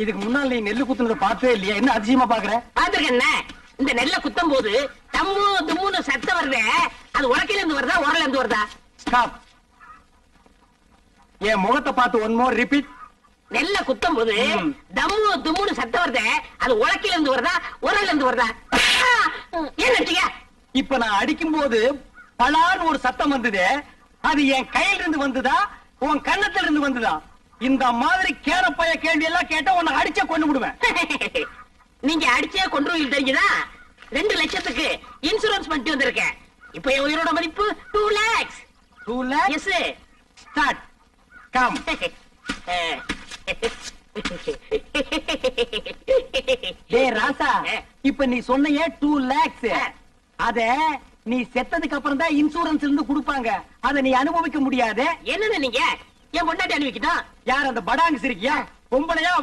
இதுக்கு முன்னால நீ நெல்லு குத்துனதை பார்த்தே இல்லையா? என்ன அதிசயமா பாக்குற? பாத்துருக்கேன். இந்த நெல்ல குத்தும் போது தம்மு தும்முன்னு சத்தம் வருதே, அது உலக்கையில இருந்து வருதா உரல இருந்து வருதா? ஸ்டாப். என் முகத்தை பார்த்து ஒன் மோர் ரிப்பீட். நெல்ல குத்தும் போது தம்மு தும்முன்னு சத்தம் வருதே, அது உலக்கையில இருந்து வருதா உரல இருந்து வருதா? ஏன் நினைச்சீங்க? இப்ப நான் அடிக்கும் போது பலான்னு ஒரு சத்தம் வந்தது. அது என் கையில இருந்து வந்ததா உன் கண்ணத்துல இருந்து வந்ததா? இந்த மாதிரி கேரப்பைய கேள்வி எல்லாம் கேட்டா உன்னை அடிச்சே கொண்டு விடுவேன். நீங்க அடிச்சே கொண்டு தெரிஞ்சுதா? 2 லட்சத்துக்கு இன்சூரன்ஸ் பண்ணிட்டு வந்திருக்கேன். இப்ப என் உயிரோட மதிப்பு 2 lakhs. 2 lakhs? Yes. Start. Come. டேய் ராசா, இப்ப நீ சொன்னையே 2 lakhs. அத நீ செத்ததுக்கு அப்புறம் தான் இன்சூரன்ஸ் இருந்து கொடுப்பாங்க. அத நீ அனுபவிக்க முடியாது. என்னன்னு நீங்க என் பொண்டாட்டி அனுபவிக்கிட்டோம். யார் அந்த படாங்கு சிரிக்கியா? பொம்பளையா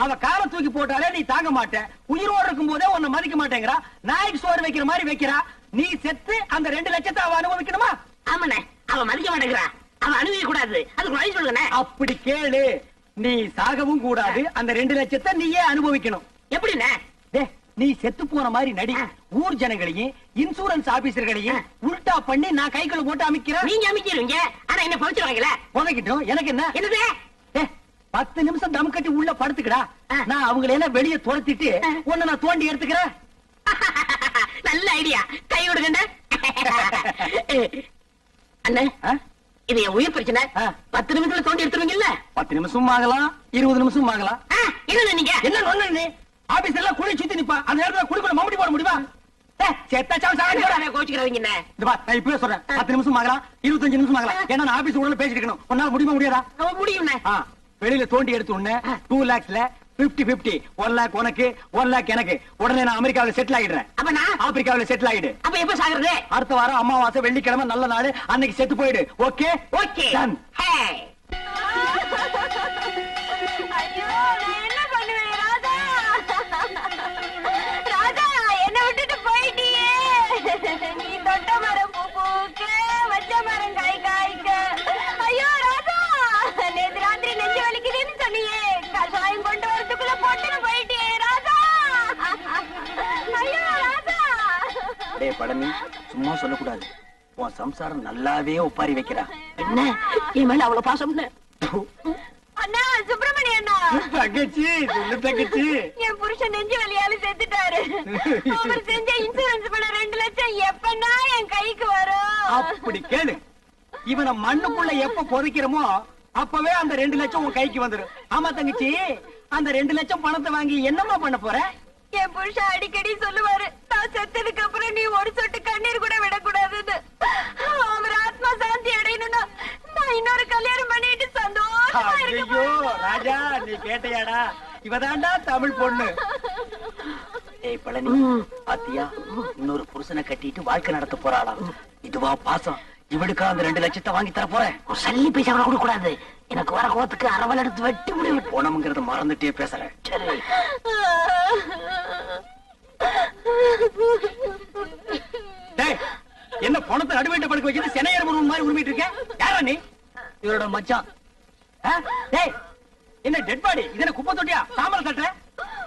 அவ காலை தூக்கி போட்டாலே நீ தாங்க மாட்ட. உயிரோடு இருக்கும் போதே உன்னை மதிக்க மாட்டேங்கிறா. நாய்க்கு சோறு வைக்கிற மாதிரி வைக்கிறா. நீ செத்து அந்த 2 லட்சத்தை அவ அனுபவிக்கணுமா? ஆமாண்ணே, அவ மதிக்க மாட்டேங்கிறா. அவ அனுபவிக்க கூடாது. அதுக்கு வழி சொல்லுங்க. அப்படி கேளு. நீ சாகவும் கூடாது. அந்த 2 லட்சத்தை நீயே அனுபவிக்கணும். எப்படிண்ணே? நீ செத்து போன மாதிரி நடி. ஊர் ஜனங்களையும் இன்சூரன்ஸ் ஆபீசர்களையும் உல்டா பண்ணி நான் கைக்குள்ள போட்டு அமைக்கிறேன். நீங்க அமைக்கிறீங்க, ஆனா என்ன பவிச்சிருவாங்கல்ல? உனக்கிட்டும் எனக்கு என்ன? என்னது? 10 நிமிஷம் தம் கட்டி உள்ள படுத்துக்கடா. நான் அவங்களை எல்லாம் வெளியே துரத்திட்டு உன்னை நான் தோண்டி எடுத்துக்கிறேன். நல்ல ஐடியா. கை விடுங்க அண்ணே. இது என் உயிர் பிரச்சனை. 10 நிமிஷத்துல தோண்டி எடுத்துருவீங்கல்ல? 10 நிமிஷம் ஆகலாம், 20 நிமிஷம் ஆகலாம். என்ன நீங்க என்ன ஒண்ணு? நீ ஆபீஸ் எல்லாம் குழி சுத்தி நிப்பா. அந்த நேரத்துல குழிக்குள்ள மம்முடி போட முடியுமா? கோச்சுக்கிறவங்க. நான் இப்பவே சொல்றேன். 10 நிமிஷம் ஆகலாம், 25 நிமிஷம் ஆகலாம். ஏன்னா நான் ஆபீஸ் உடனே பேசிட்டு இருக்கணும். உன்னால முடியுமா முடியாதா? முடியும். வெளியில தோண்டி எடுத்து உடனே 2 lakhsல 50-50. 1 lakh உனக்கு, 1 lakh எனக்கு. உடனே நான் அமெரிக்காவில செட்டில் ஆயிடுறேன். அப்ப நான் ஆப்பிரிக்காவில செட்டில் ஆயிடு. அப்ப எப்ப சாகுறது? அடுத்த வாரம் அமாவாசை வெள்ளிக்கிழமை நல்ல நாள். அன்னைக்கு செத்து போயிடு. ஓகே? ஓகே. டன். ஐயோ, நான் என்ன பண்ணுவேன் ராதா? ராதா, என்ன விட்டுட்டு போயிட்டியே. நீ தொட்ட மரம் பூ பூக்க, வச்ச மரம் காய் காய்க்க. ஐயோ ராதா, நேத்து ராத்திரி நெஞ்சு வலிக்குதுன்னு சொன்னியே, கஷாயம் கொண்டு வரதுக்குள்ள போட்டுன்னு போயிட்டியே ராதா. ஐயோ ராதா. டேய் பழனி, சும்மா சொல்லக்கூடாது. உன் சம்சாரம் நல்லாவே ஒப்பாரி வைக்கிறா. என்ன என் மேல அவ்வளவு பாசம்? அண்ணா, சுப்பிரமணிய அண்ணா. தங்கச்சி, சொல்லு தங்கச்சி. என் புருஷன் நெஞ்சு வலியால செத்துட்டாரு. அவர் செஞ்ச இன்சூரன்ஸ் பண்ண 2 லட்சம் எப்பன்னா என் கைக்கு வரும்? அப்படி கேளு. இவனை மண்ணுக்குள்ள எப்ப புதைக்கிறோமோ அப்பவே அந்த 2 லட்சம் உன் கைக்கு வந்துடும். ஆமா தங்கச்சி, அந்த 2 லட்சம் பணத்தை வாங்கி என்னமா பண்ண போற? என் புருஷன் அடிக்கடி சொல்லுவாரு, நான் செத்ததுக்கு அப்புறம் நீ ஒரு சொட்டு கண்ணீர் கூட விடக்கூடாதுன்னு. அவர் ஆத்மா சாந்தி அடையணும்னா நான் இன்னொரு கல்யாணம் பண்ணிட்டு சந்தோஷமா இருக்க ஐயோ ராஜா, நீ கேட்டையாடா? இவதாண்டா தமிழ் பொண்ணு. ஏய் பழனி, பாத்தியா? இன்னொரு புருஷனை கட்டிட்டு வாழ்க்கை நடத்த போறாளா? இதுவா பாசம்? இவளுக்கா அந்த 2 லட்சத்தை வாங்கி தர போறேன். சல்லி பைசா கூட கொடுக்க கூடாது. எனக்கு வர கோத்துக்கு அரவல் எடுத்து வெட்டி முடிவு. போனம்ங்கிறத மறந்துட்டே பேசுறேன். சரி. என்ன பணத்தை நடுவேட்ட படுக்க வச்சுட்டு சென்னையர் மாதிரி உரிமிட்டு இருக்க? யாரா நீ? இவரோட மச்சான். என்ன டெட் பாடி? இதென்ன குப்பை தொட்டியா? சாம்பல் தட்டுற?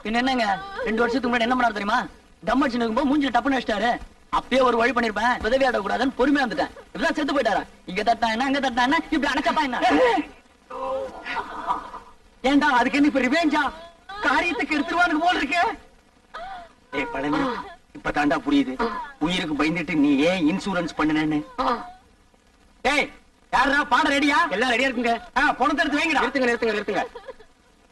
பின்ன என்னங்க, 2 வருஷத்துக்கு முன்னாடி என்ன பண்ணாரு தெரியுமா? தம் அடிச்சு நிற்கும்போது மூஞ்சில டப்புன்னு வச்சிட்டாரு. அப்பயே ஒரு வழி பண்ணிருப்பேன். உதவி ஆட கூடாதுன்னு பொறுமையா வந்துட்டேன். இப்பதான் செத்து போயிட்டாரா? இங்க தட்டா என்ன, அங்க தட்டா என்ன, இப்படி அணைச்சப்பா என்ன? ஏண்டா அதுக்கு என்ன இப்ப ரிவேஞ்சா? காரியத்துக்கு எடுத்துருவானுக்கு போல இருக்கு. ஏய் பழனி, இப்ப தாண்டா புரியுது உயிருக்கு பயந்துட்டு நீ ஏன் இன்சூரன்ஸ் பண்ணுனேன்னு. ஏய் யாரா பாட ரெடியா? எல்லாம் ரெடியா இருக்குங்க. பணத்தை எடுத்து வைங்கடா. நிறுத்துங்க.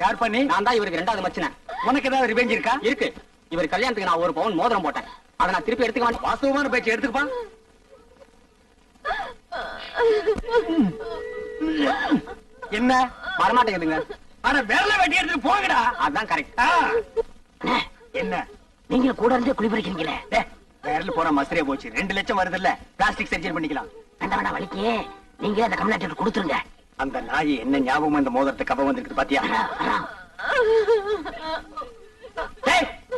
யார் பண்ணி? நான் தான் இவருக்கு 2வது மச்சினேன். உனக்கு ஏதாவது ரிவேஞ்ச் இருக்கா? இருக்கு. இவர் கல்யாணத்துக்கு நான் 1 பவுன் மோதிரம் போட்டேன். அதை நான் திருப்பி எடுத்துக்க மாட்டேன். வாஸ்தவமான பேச்சு எடுத்துக்கப்பா. என்ன வரமாட்டேங்குதுங்க. ஆனா விரல வெட்டி எடுத்துட்டு போங்கடா. அதான் கரெக்ட். என்ன நீங்க கூட இருந்தே குளிப்பறிக்கிறீங்களே. விரல் போற மசரே போச்சு. 2 லட்சம் வருது இல்ல, பிளாஸ்டிக் சர்ஜரி பண்ணிக்கலாம். வேண்டாம் வலிக்கு நீங்க அந்த கம்யூனிட்டி கொடுத்துருங்க. அந்த நாய் என்ன ஞாபகம் இந்த மோதிரத்தை கவ வந்திருக்கு பாத்தியா?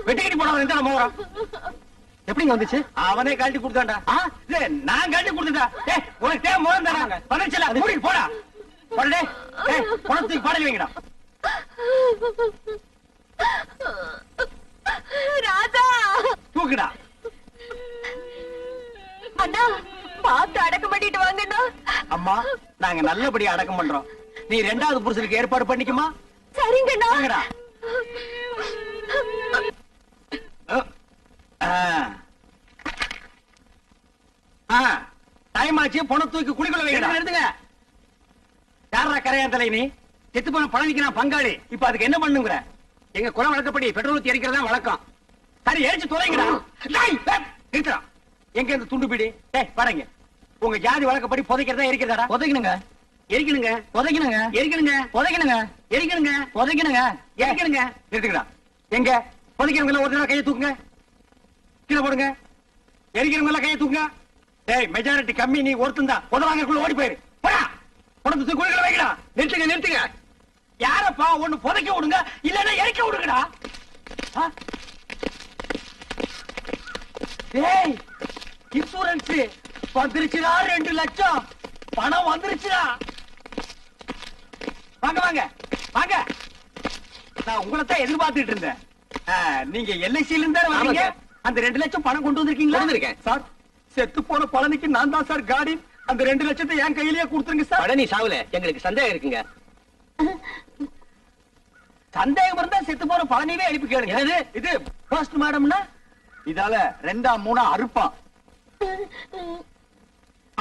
வெட்டிக்கிட்டு போனவன் எந்த மோதிரம் எப்படிங்க வந்துச்சு? அவனே கழட்டி கொடுத்தாண்டா. நான் கழட்டி கொடுத்துட்டா. உனக்கு தேவை மோதிரம் தானே? பதச்சல மூடிட்டு போடா. பணத்துக்கு பாடல் வைங்கடா. ராதா தூக்குடா. அண்ணா பார்த்து அடக்கம் பண்ணிட்டு வாங்கண்ணா. அம்மா நாங்க நல்லபடி அடக்கம் பண்றோம். நீ 2வது புருஷனுக்கு ஏற்பாடு பண்ணிக்குமா? சரிங்கண்ணா. வாங்கடா. டைம் ஆச்சு. பொண்ணை தூக்கி குளிக்குள்ள வைங்க. எடுத்துங்க. யாரா கரையான் தலை? நீ செத்து போன பழனிக்கு நான் பங்காளி. இப்ப அதுக்கு என்ன பண்ணுங்கிற? எங்க குல வழக்கப்படி பெட்ரோல் ஊத்தி எரிக்கிறதா வழக்கம். சரி, எரிச்சு தொலைங்கடா. நிறுத்தா. எங்க இந்த துண்டு பீடி? பாருங்க, உங்க ஜாதி வழக்கப்படி புதைக்கிறதா எரிக்கிறதா? புதைக்கணுங்க. எரிக்கணுங்க. புதைக்கணுங்க. எரிக்கணுங்க. புதைக்கணுங்க. எரிக்கணுங்க. புதைக்கணுங்க. எரிக்கணுங்க. நிறுத்துக்கடா. எங்க புதைக்கிறவங்க ஒரு தடவை கையை தூக்குங்க. கீழே போடுங்க. எரிக்கிறவங்க எல்லாம் கையை தூக்குங்க. டேய், மெஜாரிட்டி கம்மி. நீ ஒருத்தன் தான். புதவாங்கக்குள்ள ஓடி போயிரு. போடா. உடம்பு குளிக்கல வைக்கடா. நிறுத்துங்க, நிறுத்துங்க. யாரப்பா? ஒண்ணு புதைக்க விடுங்க, இல்லன்னா எரிக்க விடுங்கடா. ஏய், இன்சூரன்ஸ் வந்துருச்சுடா. 2 லட்சம் பணம் வந்துருச்சுடா. வாங்க வாங்க வாங்க. நான் உங்களை தான் எதிர்பார்த்துட்டு இருந்தேன். நீங்க எல்ஐசில இருந்தா வரீங்க. அந்த 2 லட்சம் பணம் கொண்டு வந்திருக்கீங்களா? வந்திருக்கேன் சார். செத்து போன பழனிக்கு நான் தான் சார் காடி. அந்த 2 லட்சத்தை என் கையிலேயே கொடுத்துருங்க சார். பழனி சாவுல எங்களுக்கு சந்தேகம் இருக்குங்க. சந்தேகம் இருந்தா செத்து போன பழனிவே எழுப்பி கேளுங்க. இது போஸ்ட் மாடம்னா இதால 2ஆ 3ஆ அறுப்பான்.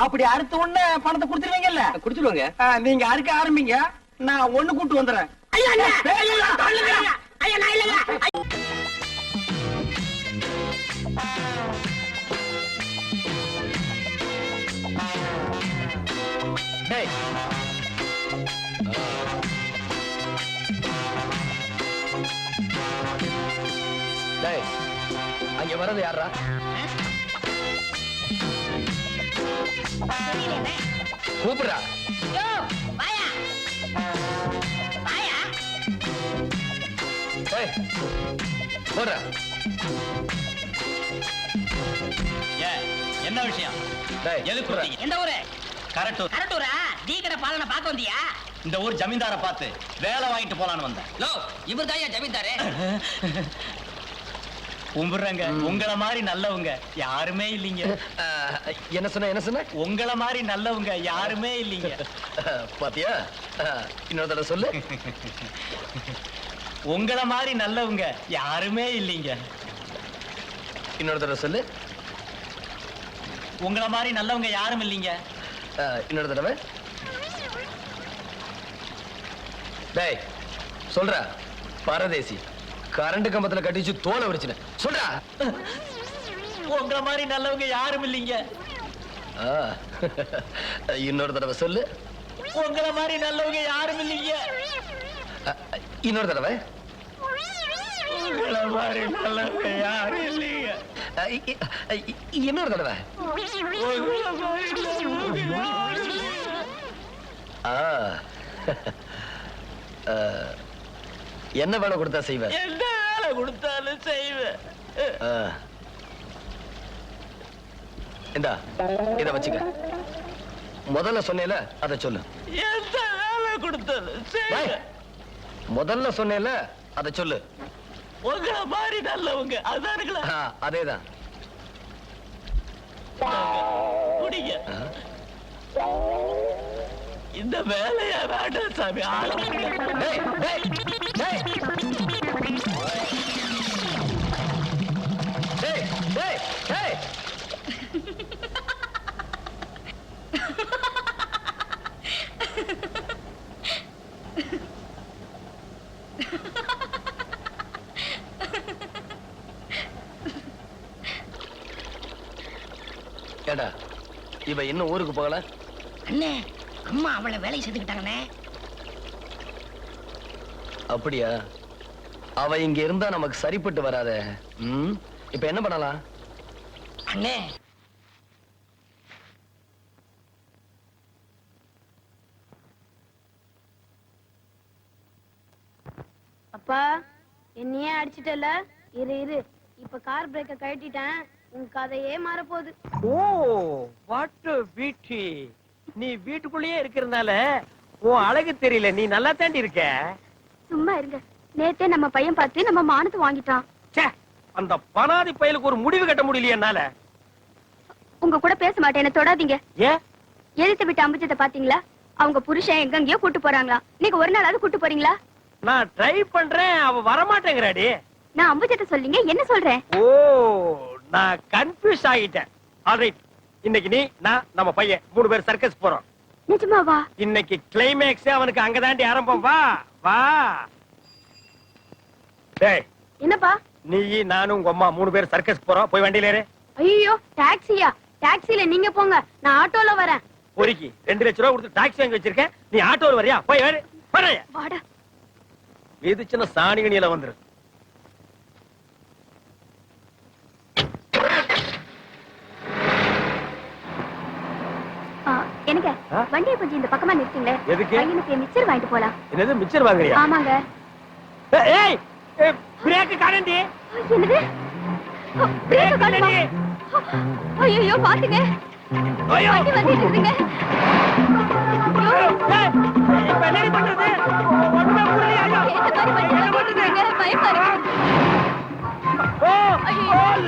அப்படி அறுத்த உடனே பணத்தை கொடுத்துருவீங்கல்ல? குடுத்துருவாங்க. நீங்க அறுக்க ஆரம்பிங்க. நான் ஒண்ணு கூட்டு வந்துடுறேன். ஐயா அண்ணா. ஐயா தள்ளுங்க. ஐயா நான் இல்ல. டேய். டேய், அங்க வரது யாரா? கூப்பிடுறா. யோ வாயா. வாயா. டேய், போடுறா. என்ன விஷயம்? டேய், எதுக்கு போடுறா. கூப்பிட்டீங்க? எந்த ஊரு? கரெக்ட். கரட்டூரா? டீ கடை பாலனை பார்க்க வந்தியா? இந்த ஊர் ஜமீன்தார பார்த்து வேலை வாங்கிட்டு போலான்னு வந்தேன். லோ இவர் தான் ஜமீன்தாரே. கும்பிடுறேங்க. உங்களை மாதிரி நல்லவங்க யாருமே இல்லைங்க. என்ன சொன்ன? என்ன சொன்ன? உங்களை மாதிரி நல்லவங்க யாருமே இல்லைங்க. பாத்தியா? இன்னொரு தடவை சொல்லு. உங்களை மாதிரி நல்லவங்க யாருமே இல்லைங்க. இன்னொரு தடவை சொல்லு. உங்களை மாதிரி நல்லவங்க யாரும் இல்லைங்க. இன்னொரு தடவை. டேய், சொல்ற. பரதேசி கரண்ட் கம்பத்துல கட்டிச்சு தோலை உரிச்சுன. சொல்றா. உங்களை மாதிரி நல்லவங்க யாரும் இல்லைங்க. இன்னொரு தடவை சொல்லு. உங்களை மாதிரி நல்லவங்க யாரும் இல்லைங்க. இன்னொரு தடவை. உங்களை மாதிரி நல்லவங்க யாரும் இல்லைங்க. இன்னொரு தடவை. உங்களை மாதிரி நல்லவங்க யாரும் இல்லைங்க. என்ன வேலை கொடுத்தா செய்வேன்? எந்த வேலை கொடுத்தாலும் செய்வேன். இந்தா, இத வச்சுக்க. முதல்ல சொன்னேல அத சொல்லு. எந்த வேலை கொடுத்தாலும் செய்வேன். முதல்ல சொன்னேல அத சொல்லு. உங்களை மாதிரி நல்லவங்க அதானுங்களா? அதேதான். குடிங்க. இந்த வேலையா வேண்டாம் சாமி. டேய், டேய், டேய். டேய், டேய், டேய். ஏடா, இவ இன்னும் ஊருக்கு போகல? அண்ணே, அம்மா அவளை வேலையை செஞ்சுக்கிட்டாங்கண்ணே. அப்படியா? அவ இங்க இருந்தா நமக்கு சரிப்பட்டு வராதே. இப்ப என்ன பண்ணலாம்? அண்ணே, அப்பா என்னையே அடிச்சிட்டல. இரு இரு, இப்ப கார் பிரேக்க கழட்டிட்டேன். உன் கதையே மாறப்போகுது. ஓ, வாட் பியூட்டி. நீ வீட்டுக்குள்ளேயே இருக்கிறதுனால உன் அழகு தெரியல. நீ நல்லா தாண்டி இருக்க. சும்மா இருங்க. நேத்தே நம்ம பையன் பார்த்து நம்ம மானத்தை வாங்கிட்டான். ச்சே, அந்த பனாதி பயலுக்கு ஒரு முடிவு கட்ட முடியலையே என்னால. உங்க கூட பேச மாட்டேன், என்ன தொடாதீங்க. ஏன்? எழுத்து விட்டு அம்புஜத்தை பாத்தீங்களா? அவங்க புருஷன் எங்கெங்கயோ கூட்டு போறாங்களா? நீங்க ஒரு நாளாவது கூட்டு போறீங்களா? நான் ட்ரை பண்றேன், அவ வரமாட்டேங்கிறாடி. நான் அம்புஜத்தை சொல்லிங்க, என்ன சொல்றேன்? ஓ, நான் கன்ஃபியூஸ் ஆகிட்டேன். ஆல்ரைட், இன்னைக்கு நீ நான் நம்ம பையன் 3 பேர் சர்க்கஸ் போறோம். நிஜமாவா? இன்னைக்கு கிளைமேக்ஸ் அவனுக்கு அங்கதாண்டி ஆரம்பம். வா வா. டேய், என்னப்பா? நீ நானும் உங்க அம்மா 3 பேர் சர்க்கஸ் போறோம். போய் வண்டியில ஏறு. ஐயோ, டாக்ஸியா? டாக்ஸில நீங்க போங்க, நான் ஆட்டோல வரேன். பொறுக்கி 2 லட்சம் ரூபாய் கொடுத்து டாக்ஸி வாங்கி வச்சிருக்கேன். நீ ஆட்டோல வரியா? போய் ஏறு. வரையா வாடா. இது சின்ன சாணிகணியில வந்துரு. எனக்கு வண்டியை கொஞ்சம் இந்த பக்கமா நிறுத்துங்களே. எதுக்கு? பையனுக்கு மிச்சர் வாங்கிட்டு போலாம். என்னது மிச்சர் வாங்குறியா? ஆமாங்க. ஏய், பிரேக் காணண்டி. என்னது? பிரேக் காணுமா? ஐயோ, பாத்துங்க. ஐயோ, வண்டி வந்துட்டு இருக்குங்க. இப்ப என்ன பண்றது? ஒண்ணுமே புரியலையா? இந்த மாதிரி வண்டி வந்துட்டு இருக்குங்க, பயமா இருக்கு. ஓ,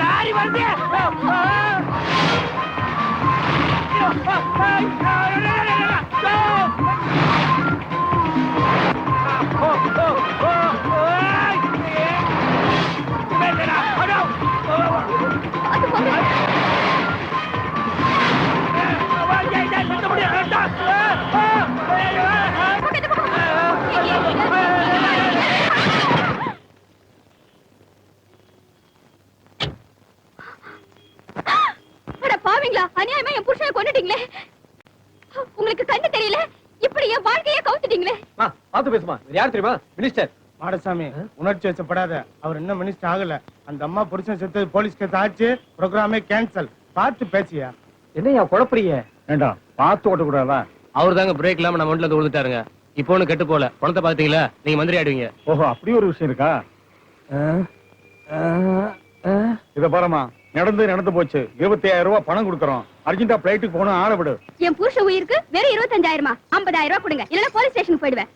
லாரி வருது. அது போங்க. அட பாவிங்களா, அநியாயமா என் புருஷனை கொன்னுட்டீங்களே. உங்களுக்கு கண்ணு தெரியல, இப்படி என் வாழ்க்கையே கவுத்துட்டீங்களே. பாத்து பேசுமா. யார் தெரியுமா? மினிஸ்டர் மாடசாமி, உணர்ச்சி வச்சப்படாத. அவர் இன்னும் மினிஸ்டர் ஆகல. அந்த அம்மா புருஷன் செத்து போலீஸ் கேஸ் ஆச்சு, ப்ரோக்ராமே கேன்சல். பார்த்து பேசியா? என்னையா குழப்பறீங்க? வேண்டாம், பார்த்து ஓட்ட கூடாதா? அவர் தாங்க பிரேக் இல்லாம நம்ம வண்டில விழுந்துட்டாருங்க. இப்போ ஒண்ணு கெட்டு போல. பணத்தை பாத்தீங்களா? நீங்க மந்திரி ஆயிடுவீங்க. ஓஹோ, அப்படி ஒரு விஷயம் இருக்கா? இத பாருமா, நடந்து போச்சு. 25,000 ரூபாய் பணம் கொடுக்கறோம். அர்ஜென்டா பிளைட்டுக்கு போகணும், ஆள விடு. என் புருஷன் உயிருக்கு வெறும் 25,000? 50,000 ரூபாய் கொடுங்க, இல்லன்னா போலீஸ் ஸ்டேஷனுக்கு போயிடுவேன்.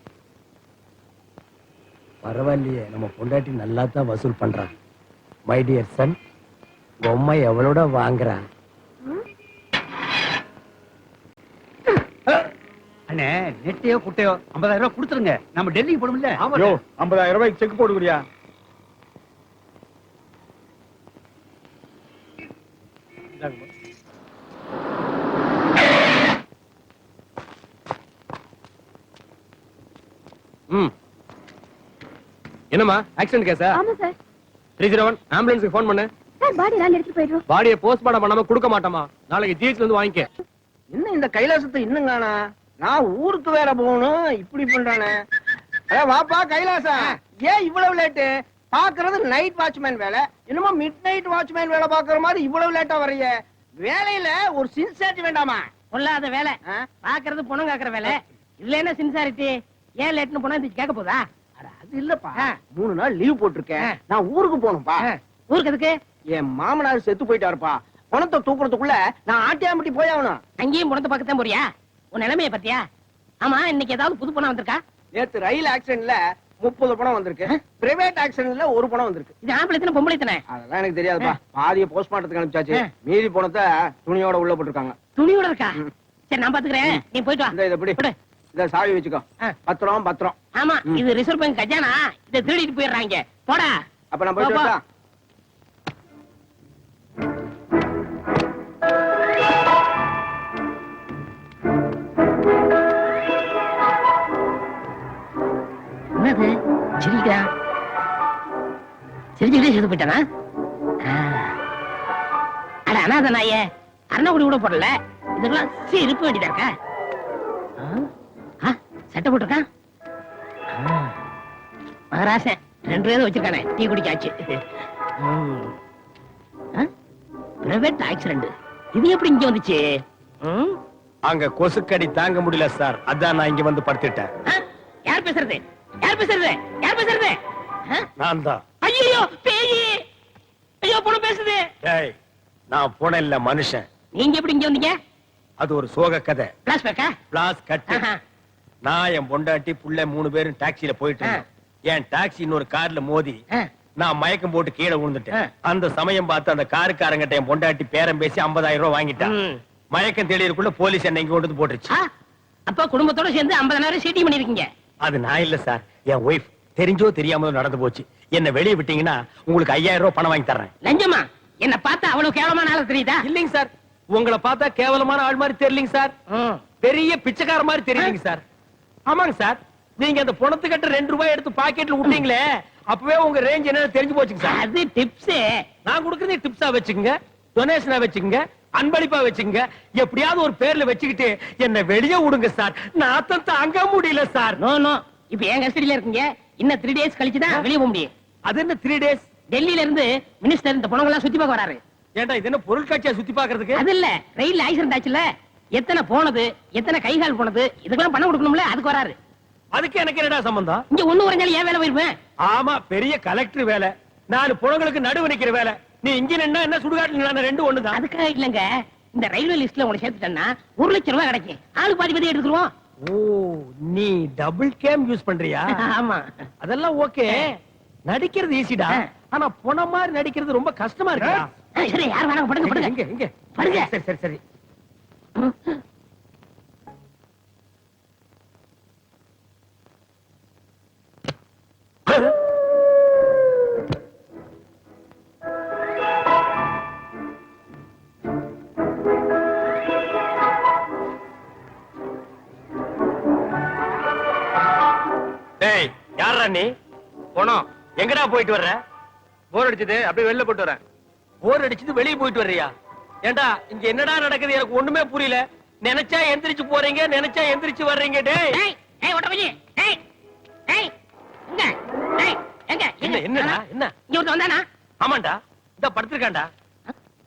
பரவாயில்லையே, நம்ம பொண்டாட்டி நல்லா தான் வசூல் பண்றான். மை டியர் சன், பொம்மை எவ்வளோட வாங்குறான்? அண்ணே, நெட்டையோ குட்டையோ 50,000 ரூபாய் கொடுத்துருங்க. நம்ம டெல்லிக்கு போடும்ல. யோ, 50,000 ரூபாய்க்கு செக் போடுறியா? என்னம்மா, ஆக்சிடென்ட் கேஸா? ஆமா சார். 301 ஆம்புலன்ஸ்க்கு ஃபோன் பண்ணு. சார், பாடி நாங்க எடுத்துட்டு போயிடுறோம். பாடியை போஸ்ட்மார்ட்டம் பண்ணாம கொடுக்க மாட்டோமா. நாளைக்கு ஜிஹெச்ல இருந்து வாங்கிக்க. இன்னும் இந்த கைலாசத்தை இன்னும் காணா. நான் ஊருக்கு வேற போகணும், இப்படி பண்றானே. அட வாப்பா கைலாசா, ஏன் இவ்வளவு லேட்டு? பாக்குறது நைட் வாட்ச்மேன் வேலை, என்னமோ மிட் நைட் வாட்ச்மேன் வேலை பாக்குற மாதிரி இவ்வளவு லேட்டா வரைய. வேலையில ஒரு சின்சியாரிட்டி வேண்டாமா? பொல்லாத வேலை, பாக்குறது பணம் காக்குற வேலை. இதுல என்ன சின்சாரிட்டி? ஏன் லேட்னு போனா கேட்க போதா? அது இல்லப்பா, 3 நாள் லீவ் போட்டிருக்கேன். நான் ஊருக்கு போகணும்பா. ஊருக்கு எதுக்கு? என் மாமனார் செத்து போயிட்டாருப்பா. பணத்தை தூக்குறதுக்குள்ள நான் ஆட்டியாமட்டி போய் ஆகணும். அங்கேயும் பணத்தை பார்க்கத்தான் போறியா? உன் நிலைமைய பத்தியா? ஆமா, இன்னைக்கு ஏதாவது புது பணம் வந்திருக்கா? நேத்து ரயில் ஆக்சிடென்ட்ல 30 பணம் வந்திருக்கு. பிரைவேட் ஆக்சிடென்ட்ல 1 பணம் வந்திருக்கு. இது ஆம்பளை பொம்பளை தானே? அதெல்லாம் எனக்கு தெரியாதுப்பா. பாதிய போஸ்ட்மார்ட்டத்துக்கு அனுப்பிச்சாச்சு. மீதி பணத்தை துணியோட உள்ள போட்டிருக்காங்க. துணியோட இருக்கா? சரி, நான் பாத்துக்கிறேன், நீ போயிட்டு வா. இந்த இதை பிடி. இத சாவி வச்சுக்கோ. பத்திரம். ஆமா, இது ரிசர்வ் பேங்க் கஜானா. இதை திருடிட்டு போயிடுறாங்க. போடா. அப்ப நான் போயிட்டு வரட்டா? என்னது சிரிக்கிறா? சிரிச்சுக்கிட்டே செத்து போயிட்டானா? அட அனாத நாயே, அரணகுடி கூட போடல. இதுக்கெல்லாம் இருக்க வேண்டியதா இருக்கா? சட்டை போட்டிருக்கான். மகராசன் 2 பேரும் வச்சிருக்கானே, டீ குடிக்காச்சு. பிரைவேட் ஆக்சிடென்ட், இது எப்படி இங்க வந்துச்சு? அங்க கொசுக்கடி தாங்க முடியல சார், அதான் நான் இங்க வந்து படுத்துட்டேன். யார் பேசுறது? யார் பேசுறது? யார் பேசுறது? நான் தான். ஐயோ, பேயி! ஐயோ, பொண்ணு பேசுது. டேய், நான் போன இல்ல மனுஷன். நீங்க எப்படி இங்க வந்தீங்க? அது ஒரு சோக கதை. பிளாஸ் பேக்கா? பிளாஸ் கட்டு. நான் என் பொண்டாட்டி புள்ள 3 பேரும் டாக்ஸில போயிட்டு இருந்தோம். என் டாக்ஸி இன்னொரு கார்ல மோதி ஆ. நான் மயக்கம் போட்டு கீழே விழுந்துட்டேன். அந்த சமயம் பார்த்து அந்த காருக்காரங்கிட்ட என் பொண்டாட்டி பேரம் பேசி 50,000 ரூபாய் வாங்கிட்டான். ம். மயக்கம் தெளியறதுக்குள்ள போலீஸ் என்னை இங்க கொண்டு வந்து போட்டுருச்சு. ஆ, அப்ப குடும்பத்தோட சேர்ந்து 50,000 சீட்டிங் பண்ணிருக்கீங்க. அது நான் இல்ல சார், என் ஒய்ஃப். தெரிஞ்சோ தெரியாமலோ நடந்து போச்சு. என்ன வெளியே விட்டீங்கன்னா உங்களுக்கு 5,000 ரூபாய் பணம் வாங்கி தர்றேன். லஞ்சமா? என்ன பார்த்தா அவ்வளவு கேவலமான ஆளு தெரியுதா? இல்லைங்க சார், உங்களை பார்த்தா கேவலமான ஆள் மாதிரி தெரியலீங்க சார், பெரிய பிச்சைக்கார மாதிரி தெரியுங்க சார். ஆமாங்க சார், நீங்க அந்த பணத்துக்கிட்ட 2 ரூபாய் எடுத்து பாக்கெட்ல விட்டீங்களே, அப்பவே உங்க ரேஞ்ச் என்னன்னு தெரிஞ்சு போச்சுங்க சார். அது டிப்ஸ். நான் கொடுக்கறதே டிப்ஸா வச்சுக்கோங்க, டொனேஷனா வச்சுக்கோங்க, அன்பளிப்பா வச்சுக்கோங்க. எப்படியாவது ஒரு பேர்ல வச்சுக்கிட்டு என்ன வெளியே விடுங்க சார். நாத்தம் தாங்க முடியல சார். நோ நோ, இப்ப என் கஸ்டடியில இருக்கீங்க. இன்னும் 3 டேஸ் கழிச்சு தான் வெளியே போக முடியும். அது என்ன 3 டேஸ்? டெல்லியில இருந்து மினிஸ்டர் இந்த பணங்கள்லாம் சுத்தி பார்க்க வராரு. ஏன்டா இது என்ன பொருள் காட்சியா சுத்தி பாக்குறதுக்கு? அது இல்ல, ரயில்ல ஆக்சிடென்ட் ஆச்சுல, எத்தனை போனது, எத்தனை கை கால் போனது, இதுக்கெல்லாம் பணம் கொடுக்கணும்ல, அதுக்கு வராரு. அதுக்கு எனக்கு என்னடா சம்பந்தம்? இங்க ஒண்ணு வரைஞ்சாலும் ஏன் வேலை போயிருப்பேன். ஆமா, பெரிய கலெக்டர் வேலை, 4 புலங்களுக்கு நடுவு நிக்கிற வேலை. நீ இங்க நின்னா என்ன, சுடுகாட்டுல நின்னா ரெண்டும் ஒண்ணுதான். அதுக்காக இல்லங்க, இந்த ரயில்வே லிஸ்ட்ல உங்களை சேர்த்துட்டேன்னா 1 லட்சம் ரூபாய் கிடைக்கும். ஆளுக்கு பாதி பாதி எடுத்துருவோம். ஓ, நீ டபுள் கேம் யூஸ் பண்றியா? ஆமா. அதெல்லாம் ஓகே, நடிக்கிறது ஈஸிடா. ஆனா பொண மாதிரி நடிக்கிறது ரொம்ப கஷ்டமா இருக்குடா. சரி, யார் வேணாங்க, படுங்க படுங்க இங்க இங்க படுங்க. சரி சரி சரி. டேய், யாரா நீ? போனோம். எங்கடா போயிட்டு வர்ற? போர் அடிச்சது, அப்படியே வெளில போட்டு வரேன். போர் அடிச்சது வெளிய போயிட்டு வர்றியா? ஏண்டா இங்க என்னடா நடக்குது எனக்கு ஒண்ணுமே புரியல. நினைச்சா எந்திரிச்சு போறீங்க, நினைச்சா எந்திரிச்சு வர்றீங்க. டேய் ஏய் ஏய் ஓட்ட பையன், ஏய் ஏய் எங்க, ஏய் எங்க என்ன என்னடா என்ன? இங்க ஒருத்தன் வந்தானா? ஆமாண்டா, இந்த படுத்துருக்காண்டா.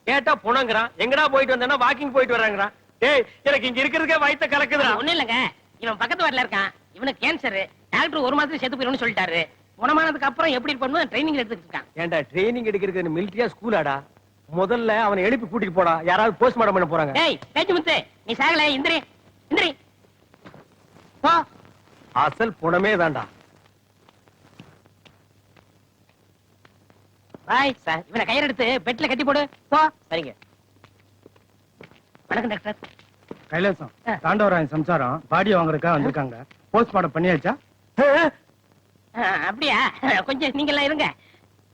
கேட்டா போனங்கறான். எங்கடா போயிட்டு வந்தேன்னா வாக்கிங் போயிட்டு வர்றாங்கறான். டேய், எனக்கு இங்க இருக்கிறதுக்கே வயித்த கலக்குதுடா. ஒண்ணு இல்லங்க, இவன் பக்கத்து வார்டுல இருக்கான். இவனுக்கு கேன்சர். டாக்டர் 1 மாசத்துல செத்து போயிடும்னு சொல்லிட்டாரு. குணமானதுக்கு அப்புறம் எப்படி பண்ணணும் ட்ரைனிங் எடுத்துட்டு இருக்கான். ஏண்டா ட்ரைனிங் எடுக்கிறது மிலிட்டரியா ஸ்கூலாடா? முதல்ல அவனை எழுப்பி கூட்டிட்டு போடா, யாராவது போஸ்ட்மார்ட்டம் பண்ண போறாங்க. டேய் பேச்சு முத்து, நீ சாகல, இந்திரி இந்திரி போ. அசல் புணமே தான்டா. பாய் சார், இவனை கயிறு எடுத்து பெட்ல கட்டி போடு போ. சரிங்க. வணக்கம் டாக்டர். கைலாசம், தாண்டவராயன் சம்சாரம் பாடியை வாங்குறதுக்காக வந்திருக்காங்க. போஸ்ட்மார்ட்டம் பண்ணியாச்சா? அப்படியா? கொஞ்சம் நீங்க எல்லாம் இருங்க,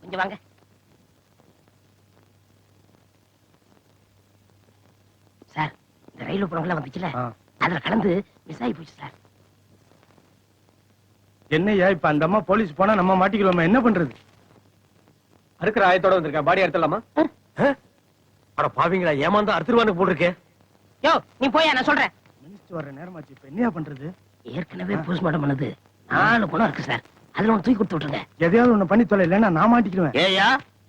கொஞ்சம் வாங்க. சார், இந்த ரயில் போனவங்களாம் வந்துச்சுல, அதுல கலந்து மிஸ் ஆகி போச்சு சார். என்னய்யா இப்ப அந்த அம்மா போலீஸ் போனா நம்ம மாட்டிக்கிறோமா? என்ன பண்றது? அறுக்கிற ஆயத்தோட வந்திருக்கேன், பாடி எடுத்துடலாமா? அட பாவிங்களா, ஏமாந்தா அறுத்துருவானுக்கு போல் இருக்கே. யோ நீ போயா, நான் சொல்றேன். மினிஸ்டர் வர நேரமாச்சு, இப்ப என்னையா பண்றது? ஏற்கனவே போஸ்ட்மார்ட்டம் பண்ணது 4 பணம் இருக்கு சார், அதுல ஒன்று தூக்கி கொடுத்து விட்டுருங்க. எதையாவது ஒண்ணு பண்ணி தொலை, இல்லைன்னா நான் மாட்டிக்கிடுவேன். ஏயா,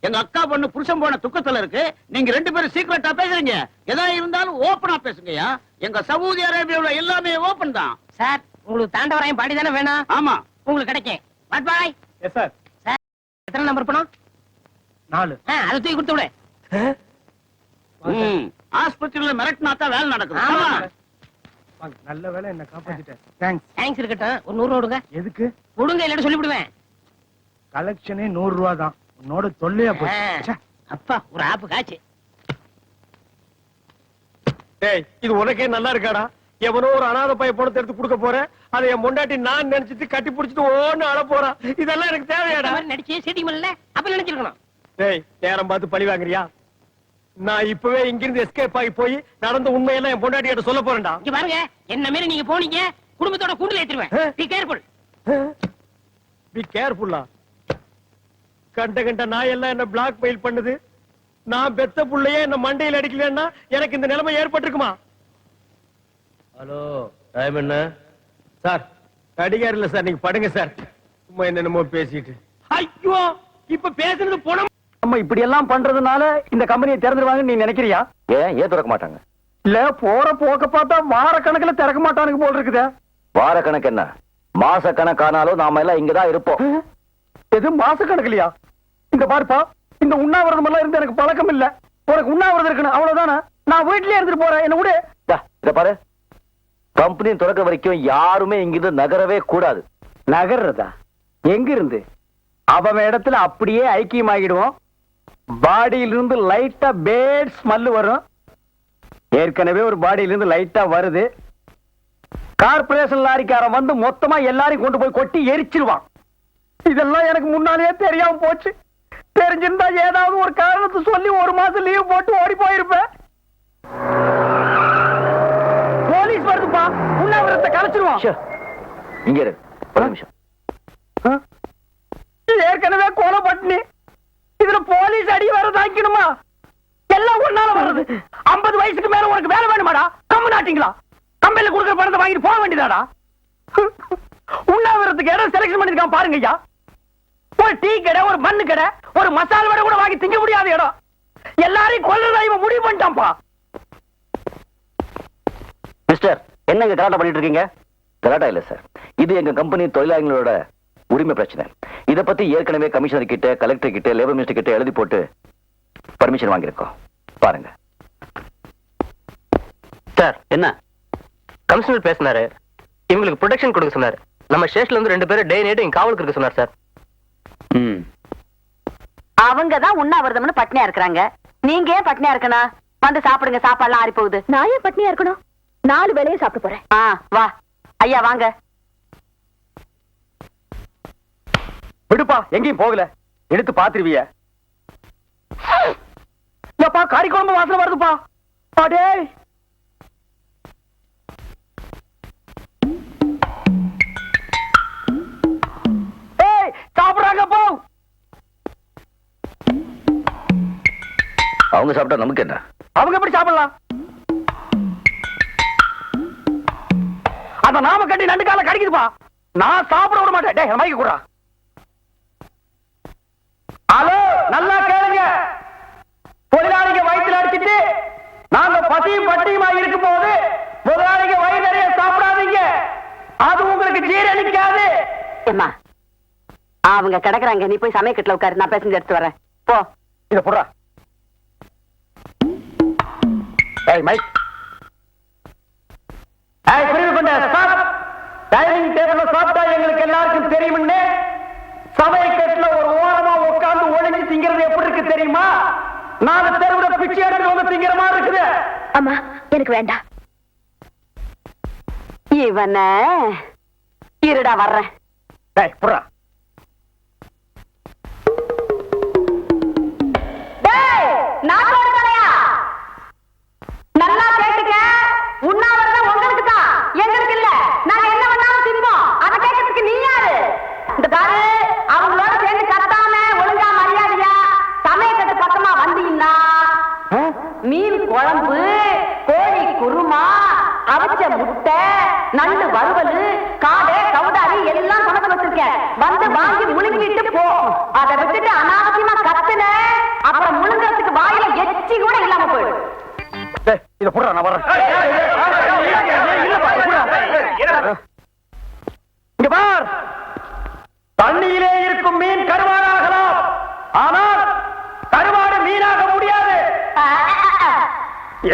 எங்க அக்கா பொண்ணு புருஷன் போன துக்கத்துல இருக்கு, நீங்க 2 பேரும் சீக்கிரட்டா பேசுறீங்க. எதா இருந்தாலும் ஓபனா பேசுங்கயா. எங்க சவுதி அரேபியாவுல எல்லாமே ஓபன் தான். சார், உங்களுக்கு தாண்டவராயம் பாடி தானே வேணும்? ஆமா, உங்களுக்கு கிடைக்கும். What bye. Yes sir. Sir, எத்தனை நம்பர் பணம்? 4. அதை தூக்கி கொடுத்து விடு. ஆஸ்பத்திரியில மிரட்டினா தான் வேலை நடக்குது. ஆமா. வாங்க, நல்ல வேளை என்ன காப்பாத்திட்டேன். தேங்க்ஸ். தேங்க்ஸ் இருக்கட்டும், ஒரு 100 ரூபா கொடுங்க. எதுக்கு? கொடுங்க, இல்லன்னு சொல்லிவிடுவேன். கலெக்ஷனே 100 ரூபா தான். உன்னோட தொல்லையா போச்சு. ச்சே. அப்பா, ஒரு ஆப்பு காச்சு. டேய், இது உனக்கே நல்லா இருக்காடா? எவனோ ஒரு அனாதை பைய பணத்தை எடுத்து கொடுக்க போறேன், அதை என் பொண்டாட்டி நான் நினைச்சிட்டு கட்டி பிடிச்சிட்டு ஓன்னு அழ போறான். இதெல்லாம் எனக்கு தேவையாடா? நடிச்சு சீட்டிங் பண்ணல, அப்ப நினைச்சிருக்கணும். டேய், நேரம் பார்த்து பழி வாங்குறியா? நான் இப்பவே இங்கிருந்து எஸ்கேப் ஆகி போய் நடந்த உண்மையெல்லாம் என் பொண்டாட்டி கிட்ட சொல்ல போறேன்டா. இங்க பாருங்க, என்ன மாரி நீங்க போனீங்க, குடும்பத்தோட கூண்டுல ஏத்துருவேன். Be careful. பி கேர்ஃபுல்லா? கண்ட நாய் எல்லாம் என்ன பிளாக் மெயில் பண்ணுது. நான் பெத்த புள்ளையே என்ன மண்டையில் அடிக்கலன்னா எனக்கு இந்த நிலைமை ஏற்பட்டிருக்குமா? ஹலோ, டைம் என்ன? சார், கடிகாரம் இல்ல சார், நீங்க படுங்க சார். சும்மா என்னென்னமோ பேசிட்டு. ஐயோ, இப்ப பேசுறது போன. நம்ம இப்படி எல்லாம் பண்றதுனால இந்த கம்பெனியை திறந்துருவாங்கன்னு நீ நினைக்கிறியா? ஏன் திறக்க மாட்டாங்க? இல்ல, போற போக்க பார்த்தா வார கணக்குல திறக்க மாட்டானுங்க போல் இருக்குதே. வார கணக்கு என்ன, மாச கணக்கானாலும் நாம எல்லாம் இங்கதான் இருப்போம். எது மாச கணக்குலையா? இந்த பாருப்பா, இந்த உண்ணாவிரதம் எல்லாம் இருந்து எனக்கு பழக்கம் இல்ல. உனக்கு உண்ணாவிரதம் இருக்கணும், அவ்வளவுதானே. நான் வீட்லயே இருந்துட்டு போறேன், என்ன விடு. இத பாரு, கம்பெனி திறக்க வரைக்கும் யாருமே இங்கிருந்து நகரவே கூடாது. நகர்றதா? எங்க இருந்து அவன் இடத்துல அப்படியே ஐக்கியமாகிடுவோம். பாடியிலிருந்து லைட்டா பேட் ஸ்மெல் வரும். ஏற்கனவே ஒரு பாடியிலிருந்து லைட்டா வருது. கார்பரேஷன் லாரிக்காரன் வந்து மொத்தமா எல்லாரையும் கொண்டு போய் கொட்டி எரிச்சிருவான். இதெல்லாம் எனக்கு முன்னாலேயே தெரியாம போச்சு. தெரிஞ்சிருந்தா ஏதாவது ஒரு காரணத்தை சொல்லி ஒரு மாசம் லீவ் போட்டு ஓடி போயிருப்பேன். போலீஸ் வருதுப்பா, உண்ணாவிரத்தை கலைச்சிருவான். இங்க இரு, ஒரு நிமிஷம். ஏற்கனவே கொலை பட்டினி, இதுல போலீஸ் அடி வர தாக்கணுமா? எல்லாம் ஒன்னால வருது. 50 வயசுக்கு மேல உனக்கு வேலை வேணுமாடா? கம்மு நாட்டிங்களா? கம்பெனில கொடுக்குற பணத்தை வாங்கிட்டு போக வேண்டியதாடா. உண்ணாவிரத்துக்கு இடம் செலக்ஷன் பண்ணிருக்கான் பாருங்க ஐயா. ஒரு டீ கடை, ஒரு மண்ணு கடை, ஒரு மசாலா வடை கூட வாங்கி திங்க முடியாத இடம். எல்லாரையும் கொல்றதா இவன் முடிவு பண்ணிட்டான்ப்பா. மிஸ்டர், என்னங்க கலாட்டா பண்ணிட்டு இருக்கீங்க? கலாட்டா இல்ல சார், இது எங்க கம்பெனி தொழிலாளர்களோட உரிமை பிரச்சனை. இத பத்தி ஏற்கனவே கமிஷனர் கிட்ட, கலெக்டர் கிட்ட, லேபர் மினிஸ்டர் கிட்ட எழுதி போட்டு பர்மிஷன் வாங்கியிருக்கோம். பாருங்க சார். என்ன கமிஷனர் பேசினாரு, இவங்களுக்கு ப்ரொடெக்ஷன் கொடுக்க சொன்னாரு. நம்ம ஸ்டேஷன்ல இருந்து 2 பேரும் டே நைட் இங்க காவலுக்கு இருக்க சொன்னார் சார். அவங்கதான் உண்ணாவிரதம்னு பட்னியா இருக்கிறாங்க. நீங்க ஏன் பட்னியா இருக்கணும்? வந்து சாப்பிடுங்க, சாப்பாடுலாம் ஆறி போகுது. நான் ஏன் பட்னியா இருக்கணும்? 4 வேளையும் சாப்பிட்டு போறேன். வா ஐயா, வாங்க. விடுப்பா, எங்கேயும் போகல. எடுத்து பாத்துருவிய. எப்பா, கறி குழம்பு வாசனை வருதுப்பா. அடே, ஏய், சாப்பிடுறாங்க போ. அவங்க சாப்பிட்டா நமக்கு என்ன? அவங்க எப்படி சாப்பிடலாம்? அந்த நாம கட்டி 2 கால கடிக்குதுப்பா. நான் சாப்பிட விட மாட்டேன். டேய், மைக்கு குடுறா. ஹலோ, நல்லா கேளுங்க. தொழிலாளிங்க வயிற்றுல அடிச்சிட்டு நாங்க பசியும் பட்டியுமா இருக்கும் போது முதலாளிங்க வயிறு நிறைய சாப்பிடாதீங்க. அது உங்களுக்கு ஜீரணிக்காது. ஏம்மா, அவங்க கிடக்குறாங்க, நீ போய் சமயக்கட்டுல உட்காரு, நான் பேசஞ்சு எடுத்து வரேன். போ. இத போடுறா. ஏய் மைக், ஏய் புரிந்து கொண்ட ஸ்டாப். டைனிங் டேபிள்ல சாப்பிட்டா எங்களுக்கு எல்லாருக்கும் தெரியும்னு சமயக்கட்டுல ஒரு ஓரமா உட்கார்ந்து ஒளிஞ்சு திங்கிறது எப்படி இருக்கு தெரியுமா? 4 தெருவுல பிச்சை எடுத்து வந்து திங்கிற மாதிரி இருக்குது. அம்மா, எனக்கு வேண்டாம். இவன இருடா வர்றேன். டேய் புறா. டேய், நான் சொல்றேன்யா, நல்லா கேட்டுக்க. உண்ணாவிரதம் உங்களுக்கு தான், எங்களுக்கு இல்ல. நாங்க என்ன வேணாலும் தின்போம். அத கேட்கறதுக்கு நீ யாரு? இந்த பாரு, அவங்களோட சேர்ந்து கத்தாம ஒழுங்கா மரியாதையா சமயக்கட்டு பக்கமா வந்தீங்கன்னா மீன் குழம்பு, கோழி குருமா, அவிச்ச முட்டை, நண்டு வறுவல், காடை, கவுதாரி எல்லாம் சமைச்சு வச்சிருக்கேன். வந்து வாங்கி முழுங்கிட்டு போ. அதை விட்டுட்டு அனாவசியமா கத்துன, அப்புறம் முழுங்கறதுக்கு வாயில எச்சி கூட இல்லாம போயிடும். டேய், இத போடுறா, நான் வரேன். இங்க பார், தண்ணியிலே இருக்கும் மீன் கருவாடாகலாம், ஆனால் கருவாடு மீனாக முடியாது.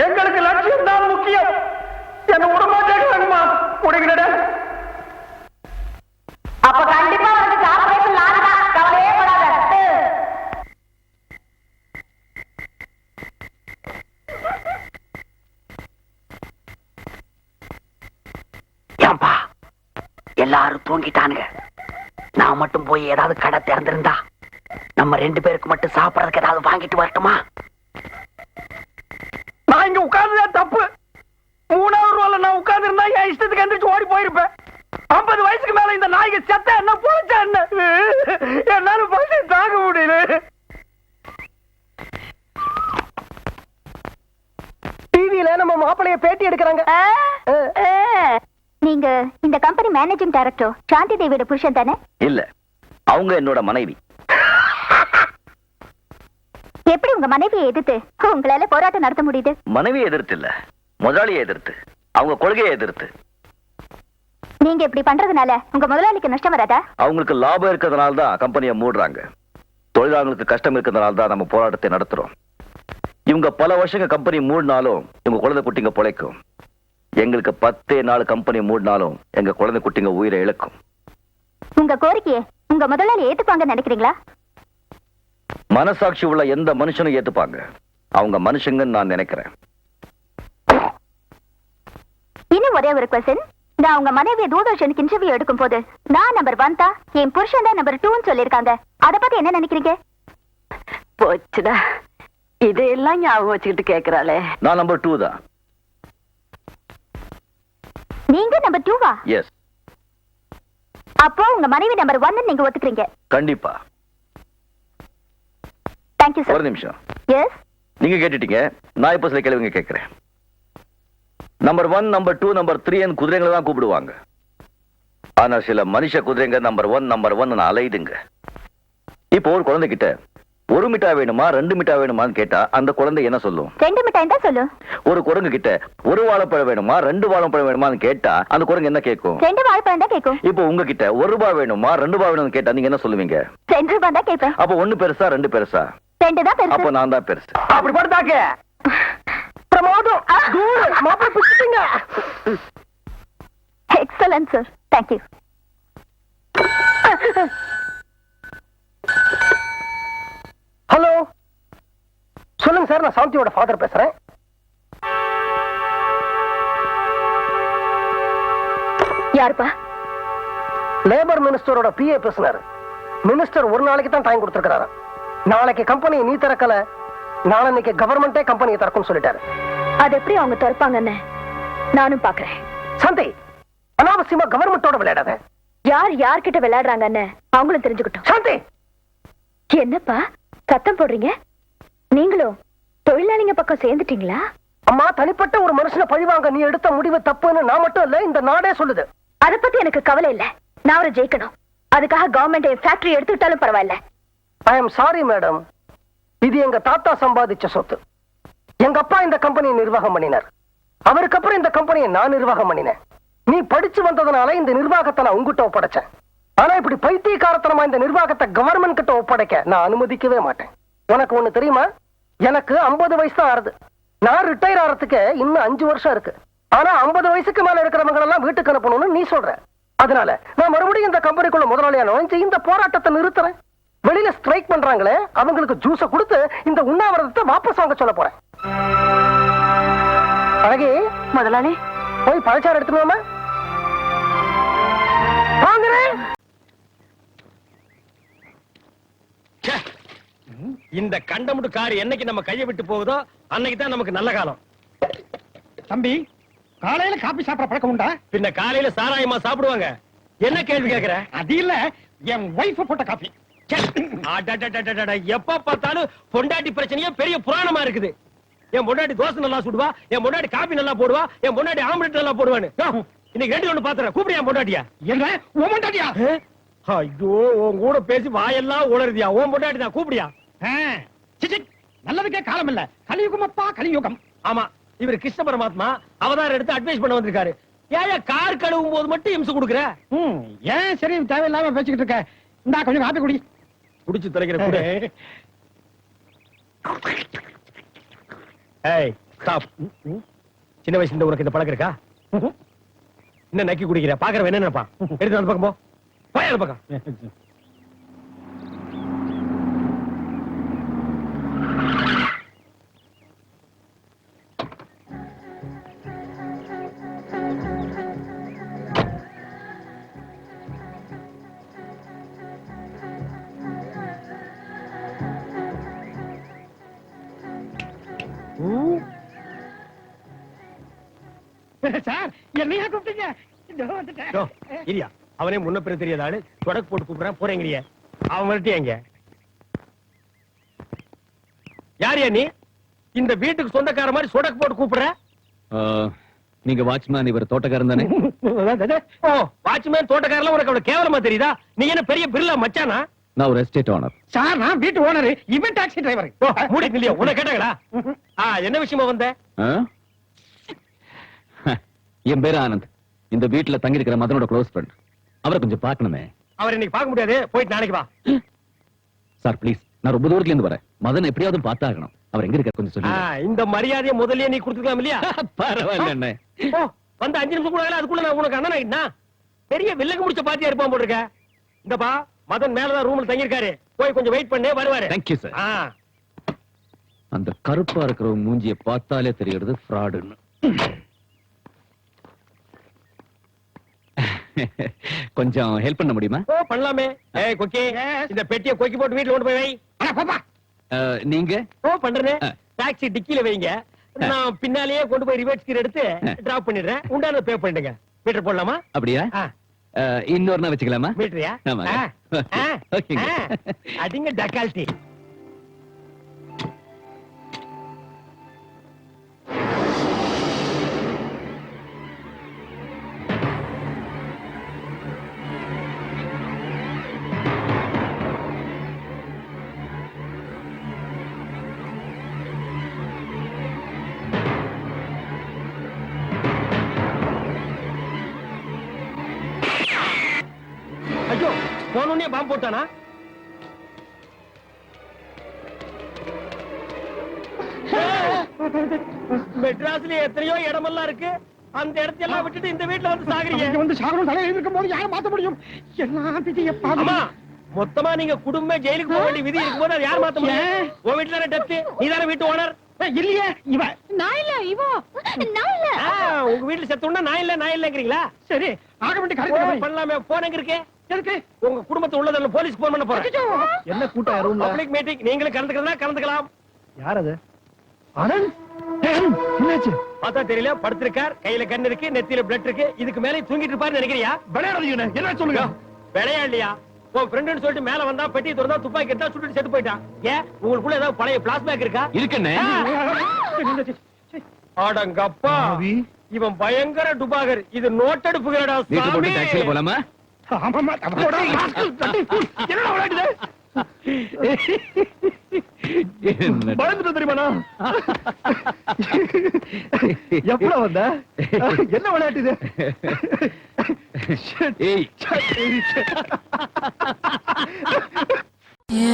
எங்களுக்கு லட்சியம் தான் முக்கியம். என்ன உடம்பாட்டேங்கம்மா, முடிகிறட. அப்ப கண்டிப்பா வந்து கார்பரேஷன் லாரிடா, கவலையே படாத. ஏன்பா எல்லாரும் தூங்கிட்டானுங்க. நான் மட்டும் போய் ஏதாவது கடை திறந்திருந்தா நம்ம 2 பேருக்கு மட்டும் சாப்பிடறதுக்கு ஏதாவது வாங்கிட்டு வரட்டுமா? நான் இங்க உட்கார்ந்ததே தப்பு. 3வது ரோல நான் உட்கார்ந்து இருந்தா என் இஷ்டத்துக்கு எந்திரிச்சு ஓடி போயிருப்பேன். 50 வயசுக்கு மேல இந்த நாய்க்கு செத்த என்ன போச்சா என்ன? என்னால பசி தாங்க முடியல. டிவியில நம்ம மாப்பிளைய பேட்டி எடுக்கிறாங்க. நீங்க இந்த கம்பெனி மேனேஜிங் டைரக்டர் சாந்தி தேவியோட புருஷன் தானே? இல்ல, அவங்க என்னோட மனைவி. எப்படி உங்க மனைவியை எதிர்த்து உங்களால போராட்டம் நடத்த முடியுது? மனைவியை எதிர்த்து இல்ல, முதலாளியை எதிர்த்து, அவங்க கொள்கையை எதிர்த்து. நீங்க இப்படி பண்றதுனால உங்க முதலாளிக்கு நஷ்டம் வராதா? அவங்களுக்கு லாபம் இருக்கிறதுனால தான் கம்பெனியை மூடுறாங்க. தொழிலாளர்களுக்கு கஷ்டம் இருக்கிறதுனால தான் நம்ம போராட்டத்தை நடத்துறோம். இவங்க பல வருஷங்க கம்பெனி மூடினாலும் இவங்க குழந்தை குட்டிங்க பொழைக்கும். எங்களுக்கு 10 நாள் கம்பெனி மூடினாலும் எங்க குழந்தை குட்டிங்க உயிரை இழக்கும். உங்க கோரிக்கையை உங்க முதலாளி ஏத்துப்பாங்க நினைக்கிறீங்களா? மனசாட்சி உள்ள எந்த மனுஷனும் ஏத்துப்பாங்க. அவங்க மனுஷங்கன்னு நான் நினைக்கிறேன். இன்னும் ஒரே ஒரு கொஸ்டின். நான் உங்க மனைவி தூர்தர்ஷனுக்கு இன்டர்வியூ எடுக்கும் போது நான் நம்பர் 1 தான், என் புருஷன் தான் நம்பர் 2ன்னு சொல்லிருக்காங்க. அத பத்தி என்ன நினைக்கிறீங்க? போச்சுடா, இதையெல்லாம் ஞாபகம் வச்சுக்கிட்டு கேக்குறாளே. நான் நம்பர் 2 தான். நீங்க நம்பர் 2வா? எஸ். அப்போ உங்க மனைவி நம்பர் 1 நீங்க ஒத்துக்கிறீங்க? கண்டிப்பா. Thank you sir. ஒரு நிமிஷம். எஸ். நீங்க கேட்டுட்டீங்க, நான் இப்ப சில கேள்விங்க கேட்கிறேன். நம்பர் 1, நம்பர் 2, நம்பர் 3 குதிரைகளை தான் கூப்பிடுவாங்க. ஆனா சில மனுஷ குதிரைங்க நம்பர் 1 அலையுதுங்க. இப்போ ஒரு குழந்தை கிட்ட 1 மிட்டாய் வேணுமா 2 மிட்டாய் வேணுமான்னு கேட்டா அந்த குழந்தை என்ன சொல்லும்? 2 மிட்டாய் தான் சொல்லும். ஒரு குரங்கு கிட்ட 1 வாழைப்பழம் வேணுமா 2 வாழைப்பழம் வேணுமான்னு கேட்டா அந்த குரங்கு என்ன கேட்கும்? 2 வாழைப்பழம் தான் கேட்கும். இப்போ உங்ககிட்ட 1 ரூபாய் வேணுமா 2 ரூபாய் வேணும்னு கேட்டா நீங்க என்ன சொல்லுவீங்க? 2 ரூபாய் தான் கேட்பேன். அப்போ 1 பெருசா 2 பெருசா? 2 தான் பெருசு. அப்போ நான் தான் பெருசு. அப்படி போட்டாக்க பிரமாதம். மாப்பிள்ளை பிடிச்சிட்டீங்க. Excellent sir. Thank you. Hello, சொல்லுங்க சார். நான் சாந்தியோட ஃபாதர் பேசுறேன். யாருப்பா? லேபர் மினிஸ்டரோட பிஏ பேசுனாரு. மினிஸ்டர் ஒரு நாளைக்கு தான் டைம் கொடுத்திருக்காரு. நாளைக்கு கம்பெனியை நீ திறக்கல, நாளைக்கு கவர்மெண்டே கம்பெனியை திறக்கும்னு சொல்லிட்டாரு. அது எப்படி அவங்க திறப்பாங்கன்னு நானும் பாக்குறேன். சாந்தி, அனாவசியமா கவர்மெண்டோட விளையாடாத. யார் யார்கிட்ட விளையாடுறாங்கன்னு அவங்களும் தெரிஞ்சுக்கிட்டோம். சாந்தி, என்னப்பா சத்தம் போடுறீங்க? நீங்களும் தொழிலாளிங்க பக்கம் சேர்ந்துட்டீங்களா? அம்மா, தனிப்பட்ட ஒரு மனுஷனை பழிவாங்க நீ எடுத்த முடிவு தப்புன்னு நான் மட்டும் இல்ல, இந்த நாடே சொல்லுது. அத பத்தி எனக்கு கவலை இல்ல. நான் அவரை ஜெயிக்கணும். அதுக்காக கவர்மெண்ட் ஃபேக்டரி எடுத்துக்கிட்டாலும் பரவாயில்ல. ஐ எம் சாரி மேடம், இது எங்க தாத்தா சம்பாதிச்ச சொத்து. எங்க அப்பா இந்த கம்பெனியை நிர்வாகம் பண்ணினார். அவருக்கு அப்புறம் இந்த கம்பெனியை நான் நிர்வாகம் பண்ணினேன். நீ படிச்சு வந்ததுனால இந்த நிர்வாகத்தை நான் உங்ககிட்ட ஒப்படைச்சேன். ஆனா இப்படி பைத்தியக்காரத்தனமா இந்த நிர்வாகத்தை கவர்மெண்ட் கிட்ட ஒப்படைக்க நான் அனுமதிக்கவே மாட்டேன். உனக்கு ஒண்ணு தெரியுமா? எனக்கு 50 வயசு தான் ஆறுது. நான் ரிட்டையர் ஆறதுக்கு இன்னும் 5 வருஷம் இருக்கு. ஆனா 50 வயசுக்கு மேல இருக்கிறவங்க எல்லாம் வீட்டுக்கு அனுப்பணும்னு நீ சொல்ற. அதனால நான் மறுபடியும் இந்த கம்பெனிக்குள்ள முதலாளியா நுழைஞ்சு இந்த போராட்டத்தை நிறுத்துறேன். வெளியில ஸ்ட்ரைக் பண்றாங்களே அவங்களுக்கு ஜூஸ கொடுத்து இந்த உண்ணாவிரதத்தை வாபஸ் வாங்க சொல்ல போறேன். அழகி, முதலாளி போய் பழச்சாறு எடுத்துருவோமா? வாங்குறேன். இந்த கண்டமுட்டு கார் என்னைக்கு நம்ம கையை விட்டு போகுதோ அன்னைக்கு தான் நமக்கு நல்ல காலம். தம்பி, காலையில காபி சாப்பிட பழக்கம் உண்டா? பின்ன காலையில சாராயமா சாப்பிடுவாங்க. என்ன கேள்வி கேக்குற? அது இல்ல, என் வைஃப் போட்ட காபி. எப்ப பார்த்தாலும் பொண்டாட்டி பிரச்சனையே பெரிய புராணமா இருக்குது. என் பொண்டாட்டி தோசை நல்லா சுடுவா, என் பொண்டாட்டி காபி நல்லா போடுவா, என் பொண்டாட்டி ஆம்லெட் நல்லா போடுவான்னு. இன்னைக்கு 2 ஒண்ணு பாத்துறேன். கூப்பிடியா பொண்டாட்டியா? என்ன உன் பொண்டாட்டியா? ஐயோ, உன் கூட பேசி வாயெல்லாம் உளருதியா. உன் பொண்டாட்டி தான். கூப்பிடியா? நல்லதுக்கே காலம் இல்ல. கலியுகம் அப்பா, கலியுகம். ஆமா, இவர் கிருஷ்ண பரமாத்மா அவதாரம் எடுத்து அட்வைஸ் பண்ண வந்திருக்காரு. ஏன் கார் கழுவும் போது மட்டும் இம்சை கொடுக்குற? ஏன் சரி தேவையில்லாம பேசிக்கிட்டு இருக்க? இந்தா கொஞ்சம் காப்பி குடி. குடிச்சு தொலைக்கிற கூட. ஏய், ஸ்டாப். சின்ன வயசுல உனக்கு இந்த பழக்கம் இருக்கா? என்ன நக்கி குடிக்கிற? பாக்குறவன் என்ன நினைப்பா? எடுத்து அந்த பக்கம் போ. போய் அந்த பக்கம். சார், என்னையா கூப்பிட்டீங்க? இரியா, அவனே முன்ன பிற தெரியாத ஆளு. தொடக்கு போட்டு கூப்பிடுறான். போறேங்கிறிய அவன் வரட்டியாங்க. யாரியா நீ? இந்த வீட்டுக்கு சொந்தக்கார மாதிரி சொடக்கு போட்டு கூப்பிடுற? நீங்க வாட்ச்மேன், இவர் தோட்டக்காரன் தானே? ஓ, வாட்ச்மேன் தோட்டக்காரலாம் உனக்கு அவ்வளவு கேவலமா தெரியுதா? நீ என்ன பெரிய பிர்லா மச்சானா? நான் ஒரு எஸ்டேட் ஓனர். சார், நான் வீட்டு ஓனர், இவன் டாக்ஸி டிரைவர். மூடி இல்லையா? உன்னை கேட்டாங்களா? என்ன விஷயமா வந்த? என் பேரு ஆனந்த். இந்த வீட்டுல தங்கி இருக்கிற மதனோட க்ளோஸ் ஃப்ரெண்ட். அவரை கொஞ்சம் பார்க்கணுமே. அவர் இன்னைக்கு பார்க்க முடியாது. போயிட்டு நாளைக்கு வா. சார் ப்ளீஸ், நான் ரொம்ப தூரத்துல இருந்து வரேன். மதன் எப்படியாவது பார்த்தாகணும். அவர் எங்க இருக்காரு கொஞ்சம் சொல்லுங்க. இந்த மரியாதையை முதல்லயே நீ கொடுத்துக்கலாம் இல்லையா? பரவாயில்ல அண்ணே. வந்து 5 நிமிஷம் கூட அதுக்குள்ள நான் உனக்கு அண்ணன் ஆயிட்டா பெரிய வில்லங்க முடிச்ச பாத்தியா இருப்பான் போட்டிருக்க. இந்தப்பா, மதன் மேலதான் ரூம்ல தங்கியிருக்காரு. போய் கொஞ்சம் வெயிட் பண்ணே வருவாரு. Thank you sir. அந்த கருப்பா இருக்கிற மூஞ்சிய பார்த்தாலே தெரியுது ஃப்ராடுன்னு. கொஞ்சம் ஹெல்ப் பண்ண முடியுமா? ஓ பண்ணலாமே. ஏய் கொக்கி, இந்த பெட்டியை கொக்கி போட்டு வீட்டுல கொண்டு போய் வை. அட பாப்பா. நீங்க? ஓ பண்றேனே. டாக்ஸி டிக்கில வைங்க. நான் பின்னாலேயே கொண்டு போய் ரிவர்ஸ் கீர் எடுத்து டிராப் பண்ணிடுறேன். உண்டான பே பண்ணிடுங்க. மீட்டர் போடலாமா? அப்படியா? இன்னொரு வச்சுக்கலாமா? மீட்டரியா? ஆமாங்க. ஓகேங்க. அடிங்க டக்கால்டி. ஐயோ போனோடனே பாம்பு போட்டானா? மெட்ராஸ்ல எத்தனையோ இடமெல்லாம் இருக்கு. அந்த இடத்தையெல்லாம் விட்டுட்டு இந்த வீட்டுல வந்து சாகுறீங்க. வந்து சாகரம் தலையில இருக்கும் போது யாரை மாத்த முடியும்? எல்லாம் விதி அம்மா, மொத்தமா நீங்க குடும்ப ஜெயிலுக்கு போக வேண்டிய விதி இருக்கும்போது அது யார் மாத்த முடியும்? உன் வீட்டுல தானே டெப்த், நீ தானே வீட்டு ஓனர். இல்லையே இவ. நான் இல்ல இவோ, நான் இல்ல. உங்க வீட்டுல செத்தோம்னா நான் இல்லங்கிறீங்களா? சரி ஆக வேண்டிய போன் காரியம் பண்ணலாமே. போன் எங்க இருக்கு? எதுக்கு? உங்க குடும்பத்தை உள்ளதல்ல போலீஸ் போன் பண்ண போறேன். என்ன கூட்டம் ரூம்ல? பப்ளிக் மீட்டிங், நீங்களும் கலந்துக்கிறதா கலந்துக்கலாம். யார் அது? ஆனந்த். என்னாச்சு? பார்த்தா தெரியல, படுத்திருக்கார். கையில கண்ணு இருக்கு, நெத்தியில பிளட் இருக்கு. இதுக்கு மேலே தூங்கிட்டு இருப்பாருன்னு நினைக்கிறியா? விளையாடுறீங்க என்ன சொல்லுங்க? விளையாடலையா? உன் ஃப்ரெண்டுன்னு சொல்லிட்டு மேல வந்தா பெட்டி திறந்தா துப்பாக்கி எடுத்தா சுட்டுட்டு செத்து போயிட்டான். ஏன் உங்களுக்குள்ள ஏதாவது பழைய பிளாஸ்பேக் இருக்கா? இருக்குண்ணே. அடங்கப்பா, இவன் பயங்கர டுபாகர். இது நோட்டெடுப்புகிறடா வீட்டு போட்டு சாமி. டாக்ஸில போலாமா? ஆமாமா தப்போடா. என்னடா விளையாடுது? பயந்துட்டு தெரியுமாண்ணா? எப்படா வந்த? என்ன விளையாட்டு இது? ஏய் You